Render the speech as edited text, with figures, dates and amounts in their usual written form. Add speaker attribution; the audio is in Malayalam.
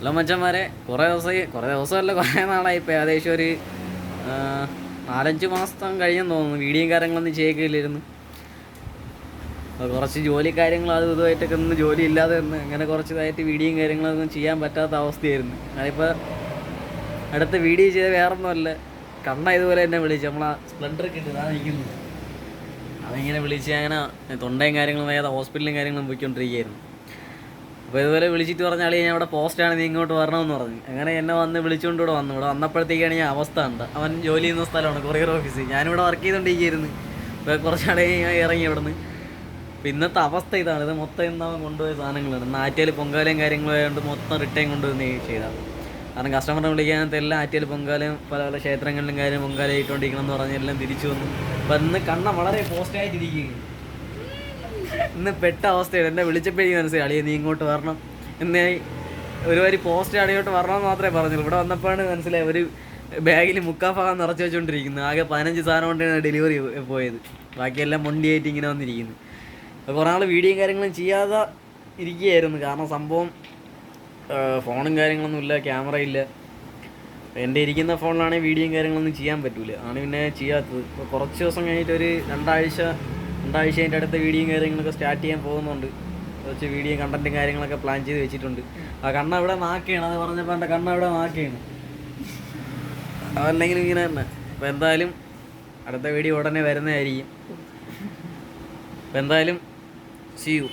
Speaker 1: ഹലോ മച്ചന്മാരെ, കുറേ ദിവസമല്ല, കുറേ നാളായി. ഇപ്പോൾ ഏകദേശം ഒരു 4-5 മാസം കഴിഞ്ഞെന്ന് തോന്നുന്നു വീഡിയോയും കാര്യങ്ങളൊന്നും ചെയ്യില്ലായിരുന്നു. കുറച്ച് ജോലി കാര്യങ്ങൾ അത് ഇതുമായിട്ടൊക്കെ ഒന്നും ജോലി ഇല്ലാതെ നിന്ന് അങ്ങനെ കുറച്ചതായിട്ട് വീഡിയോയും കാര്യങ്ങളൊന്നും ചെയ്യാൻ പറ്റാത്ത അവസ്ഥയായിരുന്നു. ഞാനിപ്പോൾ അടുത്ത വീഡിയോ ചെയ്ത വേറൊന്നുമല്ല, ഇതുപോലെ എന്നെ വിളിച്ചു. നമ്മളാ സ്പ്ലെൻഡറൊക്കെ ഇട്ട് ഇതാണ് ഇരിക്കുന്നത്. അതിങ്ങനെ വിളിച്ച് അങ്ങനെ തൊണ്ടയും കാര്യങ്ങളും ഏതാ ഹോസ്പിറ്റലും കാര്യങ്ങളും പോയിക്കൊണ്ടിരിക്കുകയായിരുന്നു. അപ്പോൾ ഇതുപോലെ വിളിച്ചിട്ട് പറഞ്ഞാൽ ഞാൻ ഇവിടെ പോസ്റ്റാണ്, നീ ഇങ്ങോട്ട് വരണമെന്ന് പറഞ്ഞു. അങ്ങനെ എന്നെ വന്ന് വിളിച്ചുകൊണ്ട് ഇവിടെ വന്നപ്പോഴത്തേക്കാണ് ഞാൻ അവസ്ഥ ഉണ്ട്. അവൻ ജോലി ചെയ്യുന്ന സ്ഥലമാണ് കൊറിയർ ഓഫീസ്. ഞാനിവിടെ വർക്ക് ചെയ്തുകൊണ്ടിരിക്കുകയായിരുന്നു. ഇപ്പോൾ കുറച്ചാളെ ഞാൻ ഇറങ്ങി ഇവിടെ നിന്ന്. അപ്പോൾ ഇന്നത്തെ അവസ്ഥ ഇതാണ്. ഇത് മൊത്തം ഇന്നവൻ കൊണ്ടുപോയ സാധനങ്ങളാണ്. ആറ്റിയാൽ പൊങ്കാലയും കാര്യങ്ങളും ആയതുകൊണ്ട് മൊത്തം റിട്ടേൺ കൊണ്ടുവന്ന് ചെയ്താൽ. കാരണം കസ്റ്റമറിനെ വിളിക്കാനത്തെ എല്ലാം ആറ്റിയാൽ പൊങ്കാലയും പല പല ക്ഷേത്രങ്ങളിലും കാര്യം പൊങ്കാല ഇട്ടുകൊണ്ടിരിക്കണം എന്ന് പറഞ്ഞ് എല്ലാം തിരിച്ചു വന്നു. അപ്പം ഇന്ന് വളരെ പോസ്റ്റായിട്ടിരിക്കുകയാണ്. ഇന്ന് പെട്ട അവസ്ഥയാണ്. എന്നെ വിളിച്ചപ്പോഴേക്കും മനസ്സിലായി, അളിയെ നീ ഇങ്ങോട്ട് വരണം എന്ന്. ഒരു വരി പോസ്റ്റ് അടിയോട്ട് വരണമെന്ന് മാത്രമേ പറഞ്ഞുള്ളൂ. ഇവിടെ വന്നപ്പോഴാണ് മനസ്സിലായി ഒരു ബാഗിൽ മുക്കാഭാഗം നിറച്ച് വെച്ചുകൊണ്ടിരിക്കുന്നത്. ആകെ 15 സാധനം കൊണ്ടാണ് ഡെലിവറി പോയത്. ബാക്കിയെല്ലാം മൊണ്ടിയായിട്ട് ഇങ്ങനെ വന്നിരിക്കുന്നു. അപ്പോൾ കുറേ നാൾ വീഡിയോയും കാര്യങ്ങളും ചെയ്യാതെ ഇരിക്കുകയായിരുന്നു. കാരണം സംഭവം ഫോണും കാര്യങ്ങളൊന്നും ഇല്ല, ക്യാമറ ഇല്ല. എൻ്റെ ഇരിക്കുന്ന ഫോണിലാണെങ്കിൽ വീഡിയോയും കാര്യങ്ങളൊന്നും ചെയ്യാൻ പറ്റില്ല. ആണ് പിന്നെ ചെയ്യാത്തത്. ഇപ്പോൾ കുറച്ച് ദിവസം കഴിഞ്ഞിട്ട് ഒരു രണ്ടാഴ്ച അടുത്ത വീഡിയോയും കാര്യങ്ങളൊക്കെ സ്റ്റാർട്ട് ചെയ്യാൻ പോകുന്നുണ്ട്. കുറച്ച് വീഡിയോ കണ്ടൻറ്റും കാര്യങ്ങളൊക്കെ പ്ലാൻ ചെയ്ത് വെച്ചിട്ടുണ്ട്. ആ കണ്ണ ഇവിടെ നാക്കുകയാണ്. അത് പറഞ്ഞപ്പോൾ എൻ്റെ കണ്ണ ഇവിടെ നാക്കുകയാണ്. അതല്ലെങ്കിലും ഇങ്ങനെ തന്നെ. അപ്പോൾ എന്തായാലും അടുത്ത വീഡിയോ ഉടനെ വരുന്നതായിരിക്കും. അപ്പോൾ എന്തായാലും see you.